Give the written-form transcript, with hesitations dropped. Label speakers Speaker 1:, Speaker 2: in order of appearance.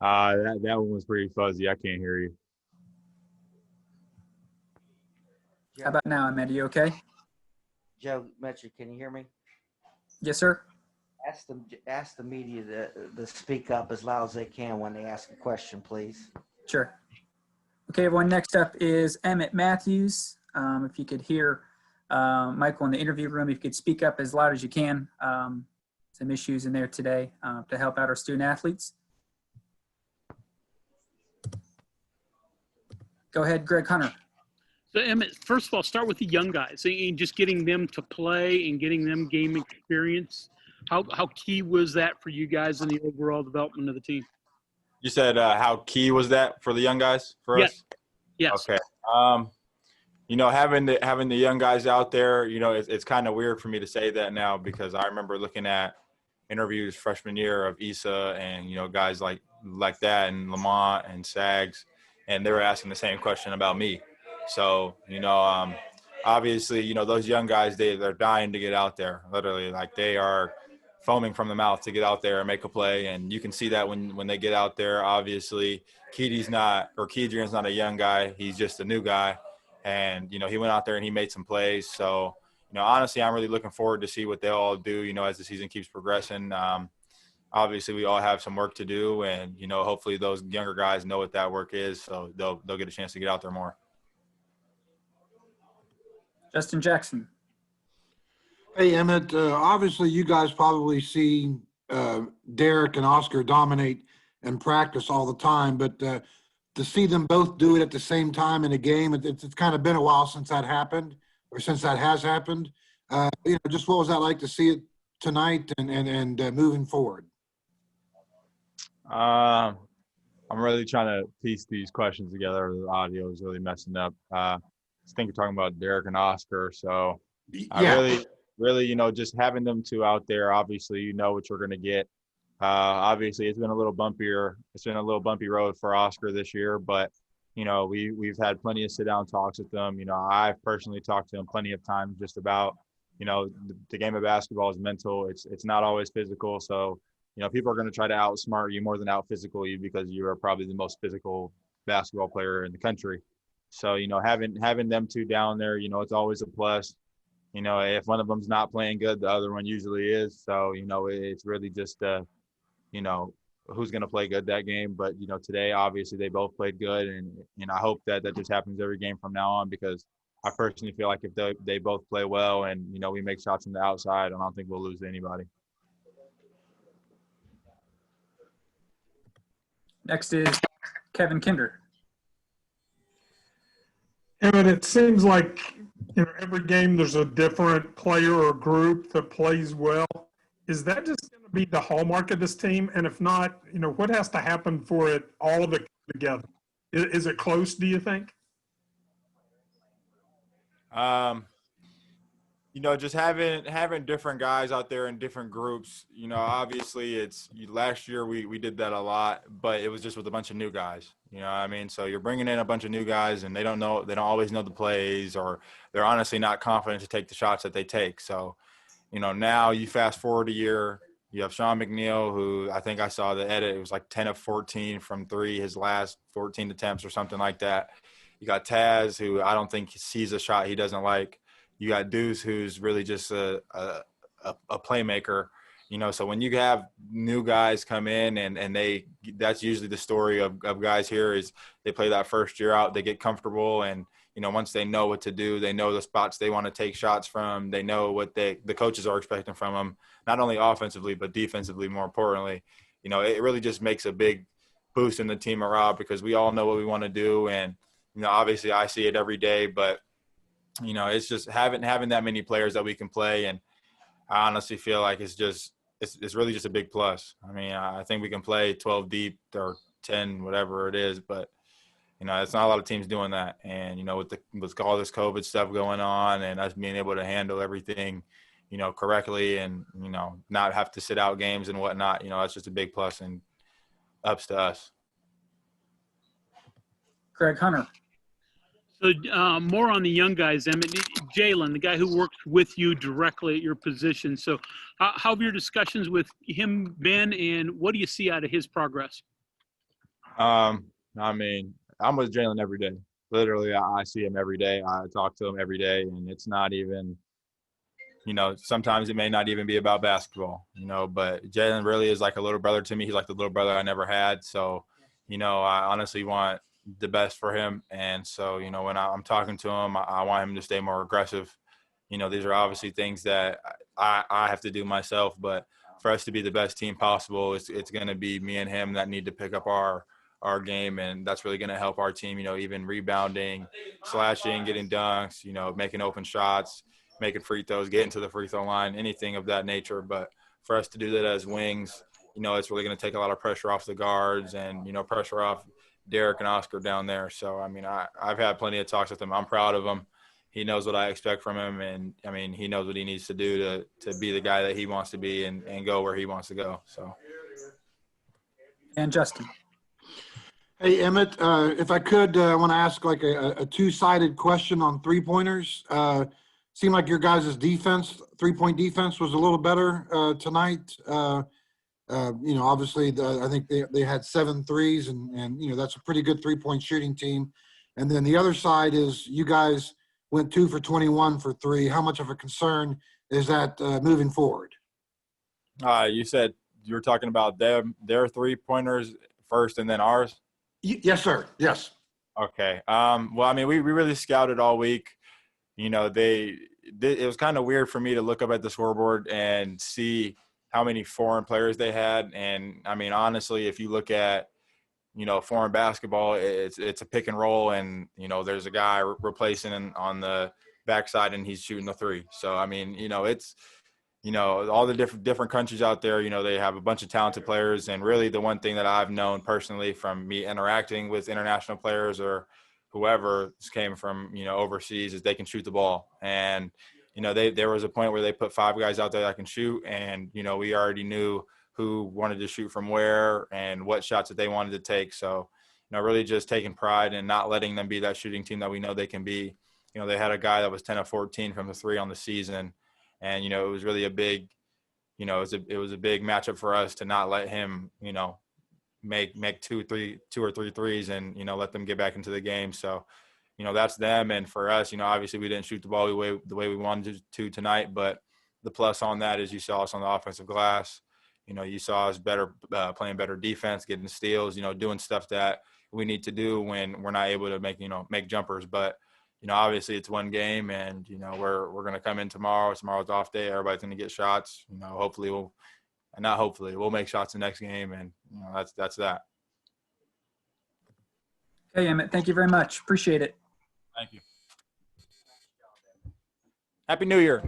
Speaker 1: That one was pretty fuzzy. I can't hear you.
Speaker 2: How about now, Emmitt? Are you okay?
Speaker 3: Joe Metcher, can you hear me?
Speaker 2: Yes, sir.
Speaker 3: Ask the media to speak up as loud as they can when they ask a question, please.
Speaker 2: Sure. Okay, everyone. Next up is Emmitt Matthews. If you could hear Michael in the interview room, if you could speak up as loud as you can. Some issues in there today to help out our student athletes. Go ahead, Greg Hunter.
Speaker 4: So, Emmitt, first of all, start with the young guys and just getting them to play and getting them game experience. How key was that for you guys in the overall development of the team?
Speaker 1: You said how key was that for the young guys for us?
Speaker 4: Yes.
Speaker 1: Okay. Having the young guys out there, it's kind of weird for me to say that now because I remember looking at interviews freshman year of Issa and guys like that and Lamont and Sags, and they were asking the same question about me. So obviously those young guys they're dying to get out there. Literally, like they are foaming from the mouth to get out there and make a play, and you can see that when they get out there. Obviously, Kedrian's not a young guy; he's just a new guy, and he went out there and he made some plays. So honestly, I'm really looking forward to see what they all do. As the season keeps progressing. Obviously, we all have some work to do, and hopefully those younger guys know what that work is, so they'll get a chance to get out there more.
Speaker 2: Justin Jackson.
Speaker 5: Hey, Emmitt, obviously you guys probably see Derek and Oscar dominate in practice all the time, but to see them both do it at the same time in a game, it's kind of been a while since that happened, or since that has happened. Just what was that like to see it tonight and moving forward?
Speaker 1: I'm really trying to piece these questions together. The audio is really messing up. I think you're talking about Derek and Oscar. So
Speaker 5: Yeah.
Speaker 1: I really, just having them two out there, obviously, what you're going to get. Obviously, it's been a little bumpier. It's been a little bumpy road for Oscar this year, but, we've had plenty of sit-down talks with them. I've personally talked to them plenty of times just about, the game of basketball is mental. It's not always physical. So, people are going to try to outsmart you more than out-physical you because you are probably the most physical basketball player in the country. So, having them two down there, it's always a plus. If one of them's not playing good, the other one usually is. So, it's really just, who's going to play good that game. But, today, obviously, they both played good. And I hope that just happens every game from now on because I personally feel like if they both play well and, we make shots from the outside, I don't think we'll lose to anybody.
Speaker 2: Next is Kevin Kinder.
Speaker 6: And it seems like every game there's a different player or group that plays well. Is that just going to be the hallmark of this team? And if not, what has to happen for it all of it together? Is it close, do you think?
Speaker 1: Just having different guys out there in different groups, obviously last year we did that a lot, but it was just with a bunch of new guys, what I mean? So you're bringing in a bunch of new guys and they don't always know the plays, or they're honestly not confident to take the shots that they take. So, now you fast forward a year, you have Sean McNeil, who I think I saw the edit. It was like 10 of 14 from three, his last 14 attempts or something like that. You got Taz, who I don't think sees a shot he doesn't like. You got Deuce, who's really just a playmaker, So when you have new guys come in and that's usually the story of guys here is they play that first year out, they get comfortable, and once they know what to do, they know the spots they want to take shots from, they know what the coaches are expecting from them, not only offensively but defensively. More importantly, it really just makes a big boost in the team morale because we all know what we want to do, and obviously I see it every day, but. It's just having that many players that we can play, and I honestly feel like it's really just a big plus. I mean, I think we can play 12 deep or 10, whatever it is, but it's not a lot of teams doing that. And with all this COVID stuff going on, and us being able to handle everything, correctly, and not have to sit out games and whatnot, that's just a big plus and ups to us.
Speaker 2: Greg Hunter.
Speaker 4: So more on the young guys, Emmitt. Jalen, the guy who works with you directly at your position. So how have your discussions with him been, and what do you see out of his progress?
Speaker 1: I mean, I'm with Jalen every day. Literally, I see him every day. I talk to him every day, and it's not even, sometimes it may not even be about basketball, but Jalen really is like a little brother to me. He's like the little brother I never had. So, I honestly want the best for him. And so, when I'm talking to him, I want him to stay more aggressive. These are obviously things that I have to do myself, but for us to be the best team possible, it's going to be me and him that need to pick up our game, and that's really going to help our team, even rebounding, slashing, getting dunks, making open shots, making free throws, getting to the free throw line, anything of that nature. But for us to do that as wings, it's really going to take a lot of pressure off the guards and, pressure off Derek and Oscar down there. So, I mean, I've had plenty of talks with him. I'm proud of him. He knows what I expect from him, and I mean, he knows what he needs to do to be the guy that he wants to be and go where he wants to go. So,
Speaker 2: And Justin.
Speaker 5: Hey, Emmett, if I could, I want to ask like a two-sided question on three-pointers. Seemed like your guys' defense, three-point defense, was a little better tonight. Obviously, I think they had 7 threes, and that's a pretty good three-point shooting team. And then the other side is you guys went 2 for 21 for 3. How much of a concern is that moving forward?
Speaker 1: you said you were talking about their 3-pointers first and then ours?
Speaker 5: Yes, sir. Yes.
Speaker 1: Okay. Well, I mean, we really scouted all week. It was kind of weird for me to look up at the scoreboard and see how many foreign players they had. And I mean, honestly, if you look at, foreign basketball, it's a pick and roll, and, there's a guy replacing on the backside and he's shooting the 3. So, I mean, it's, all the different countries out there, they have a bunch of talented players. And really the one thing that I've known personally from me interacting with international players or whoever came from, overseas, is they can shoot the ball. And, there was a point where they put 5 guys out there that can shoot, and, we already knew who wanted to shoot from where and what shots that they wanted to take. So, really just taking pride and not letting them be that shooting team that we know they can be. They had a guy that was 10 of 14 from the 3 on the season. And, it was really a big, it was a big matchup for us to not let him, make 2 or 3 threes and, let them get back into the game. So, that's them. And for us, obviously we didn't shoot the ball the way we wanted to tonight, but the plus on that is you saw us on the offensive glass. You saw us better, playing better defense, getting steals, doing stuff that we need to do when we're not able to make jumpers. But, obviously it's one game, and, we're going to come in tomorrow. Tomorrow's off day. Everybody's going to get shots. Hopefully we'll make shots the next game. And, that's that.
Speaker 2: Okay, Emmett, thank you very much. Appreciate it.
Speaker 1: Thank you. Happy New Year.